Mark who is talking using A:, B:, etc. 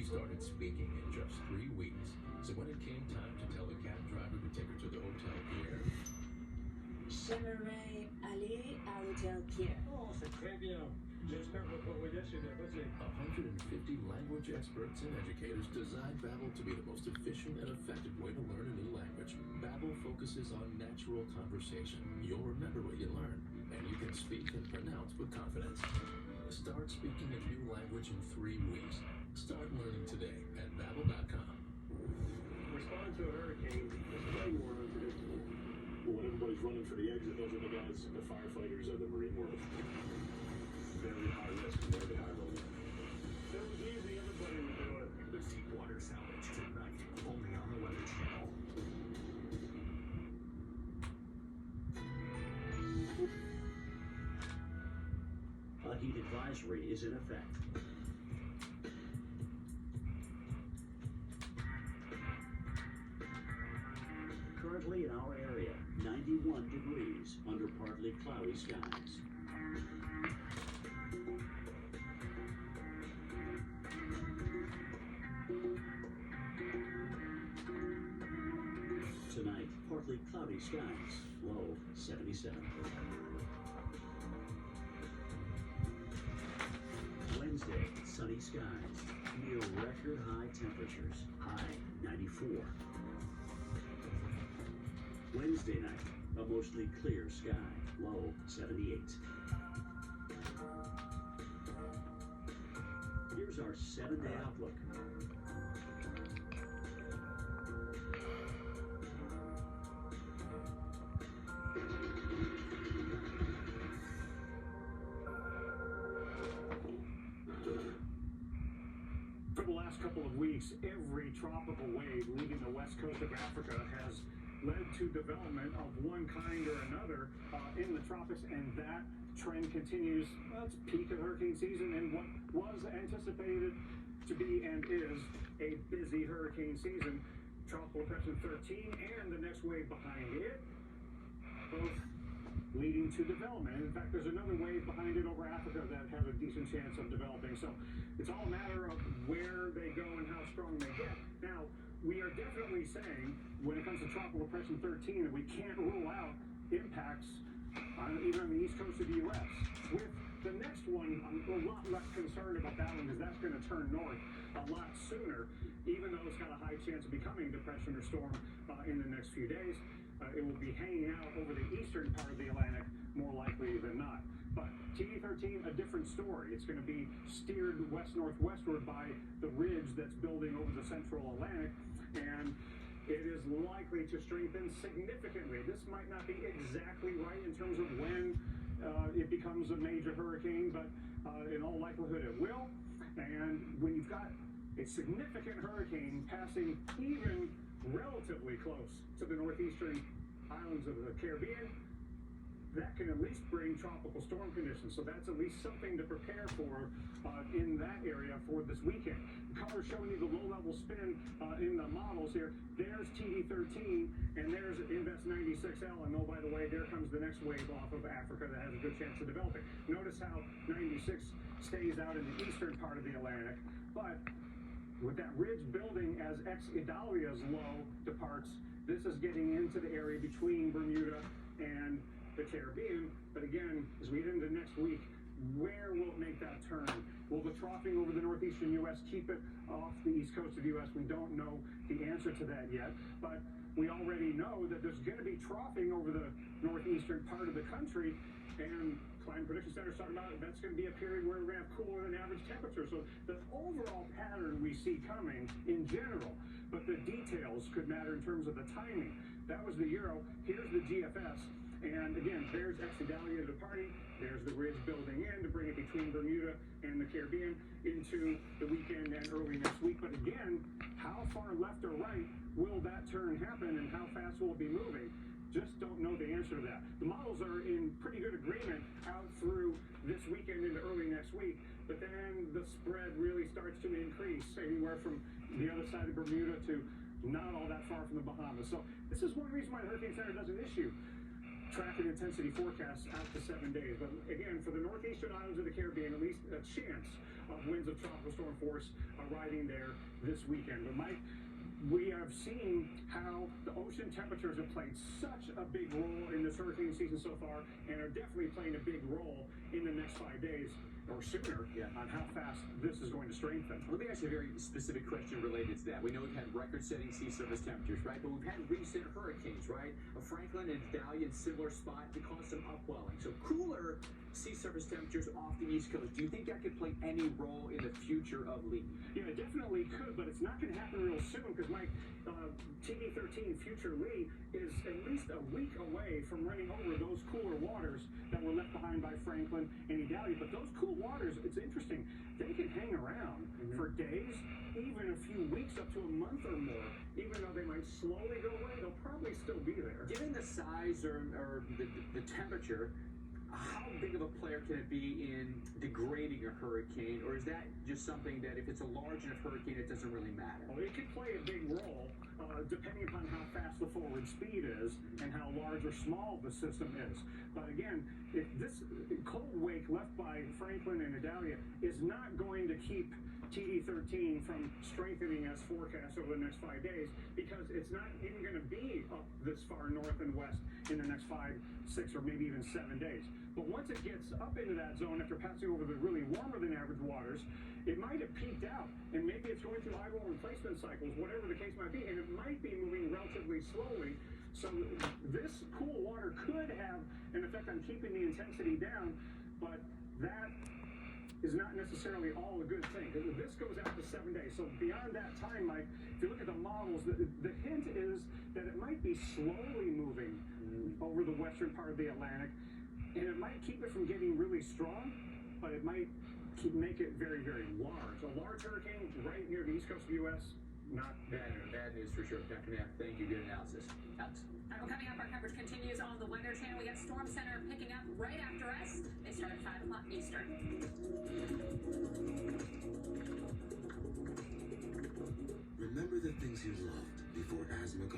A: started speaking in just 3 weeks. So when it came time to tell the cab driver to take her to the Hotel Pierre,
B: J'aimerais aller à l'Hôtel Pierre.
C: Oh, c'est très bien. J'espère que votre voyage s'est bien passé.
A: 150 language experts and educators designed Babel to be the most efficient and effective way to learn a new language. Babel focuses on natural conversation. You'll remember what you learn, and you can speak and pronounce with confidence. Start speaking a new language in 3 weeks. Start learning today at Babel.com.
C: Responding to a hurricane is way more unpredictable.
D: When everybody's running for the exit, those are the guys, the firefighters of the Marine world. Very high risk, very high reward.
C: It was easy, everybody would do it.
E: The Deepwater Salvage tonight, only on the Weather Channel.
F: A heat advisory is in effect. Currently in our area, 91 degrees under partly cloudy skies. Tonight, partly cloudy skies, low 77. Wednesday, sunny skies, near record high temperatures, high 94. Wednesday night, a mostly clear sky, low 78. Here's our 7-day outlook.
C: For the last couple of weeks, every tropical wave leaving the west coast of Africa has led to development of one kind or another in the tropics, and that trend continues. Well, it's peak of hurricane season and what was anticipated to be and is a busy hurricane season. Tropical Depression 13 and the next wave behind it, both leading to development. In fact, there's another wave behind it over Africa that has a decent chance of developing. So it's all a matter of where they go and how strong they get. Now, we are definitely saying, when it comes to Tropical Depression 13, that we can't rule out impacts even on the east coast of the U.S. With the next one, I'm a lot less concerned about that one because that's going to turn north a lot sooner, even though it's got a high chance of becoming depression or storm in the next few days. It will be hanging out over the eastern part of the Atlantic more likely than not. But TD13, a different story. It's going to be steered west-northwestward by the ridge that's building over the central Atlantic, and it is likely to strengthen significantly. This might not be exactly right in terms of when it becomes a major hurricane, but in all likelihood it will. And when you've got a significant hurricane passing even relatively close to the northeastern islands of the Caribbean, that can at least bring tropical storm conditions. So that's at least something to prepare for in that area for this weekend. The color showing you the low-level spin in the models here. There's TD13, and there's Invest 96L. And oh, by the way, there comes the next wave off of Africa that has a good chance of developing. Notice how 96 stays out in the eastern part of the Atlantic. But with that ridge building as ex-Idalia's low departs, this is getting into the area between Bermuda and the Caribbean. But again, as we get into next week, where will it make that turn? Will the troughing over the northeastern U.S. keep it off the east coast of the U.S.? We don't know the answer to that yet, but we already know that there's going to be troughing over the northeastern part of the country, and Climate Prediction Center is talking about that's going to be a period where we're going to have cooler than average temperatures. So the overall pattern we see coming in general, but the details could matter in terms of the timing. That was the Euro. Here's the GFS. And again, there's ex-Idalia departing. There's the ridge building in to bring it between Bermuda and the Caribbean into the weekend and early next week. But again, how far left or right will that turn happen and how fast will it be moving? Just don't know the answer to that. The models are in pretty good agreement out through this weekend into early next week, but then the spread really starts to increase anywhere from the other side of Bermuda to not all that far from the Bahamas. So this is one reason why the Hurricane Center doesn't issue traffic intensity forecasts out to 7 days. But again, for the northeastern islands of the Caribbean, at least a chance of winds of tropical storm force arriving there this weekend. But Mike, we have seen how the ocean temperatures have played such a big role in this hurricane season so far, and are definitely playing a big role in the next 5 days or sooner on how fast this is going to strengthen.
G: Let me ask you a very specific question related to that. We know we've had record-setting sea surface temperatures, right? But we've had recent hurricanes, right? Franklin and Idalia in similar spot to cause some upwelling. So cooler sea surface temperatures off the East Coast. Do you think that could play any role in the future of Lee?
C: Yeah, it definitely could, but it's not going to happen real soon because Mike, TD13 future Lee is at least a week away from running over those cooler waters that were left behind by Franklin and Idalia. But those cool waters, it's interesting, they can hang around for days, even a few weeks, up to a month or more. Even though they might slowly go away, they'll probably still be there.
G: Given the size or the temperature, how big of a player can it be in degrading a hurricane, or is that just something that if it's a large enough hurricane, it doesn't really matter?
C: Well, it could play a big role depending upon how fast the forward speed is and how large or small the system is. But again, if this cold wake left by Franklin and Idalia is not going to keep TD13 from strengthening as forecast over the next 5 days, because it's not even going to be up this far north and west in the next 5, 6, or maybe even 7 days. But once it gets up into that zone after passing over the really warmer than average waters, it might have peaked out, and maybe it's going through eyeball replacement cycles, whatever the case might be, and it might be moving relatively slowly. So this cool water could have an effect on keeping the intensity down, but that is not necessarily all a good thing. This goes out to 7 days. So beyond that time, Mike, if you look at the models, the hint is that it might be slowly moving over the western part of the Atlantic, and it might keep it from getting really strong, but it might make it very, very large. A large hurricane right near the east coast of the U.S., not bad.
G: Bad news for sure. Dr. Knapp, thank you. Good analysis. Alex?
H: All right, well, coming up, our coverage continues on the Weather Channel. We got Storm Center picking up right after us. They start at 5 o'clock Eastern.
I: Remember the things you loved before asthma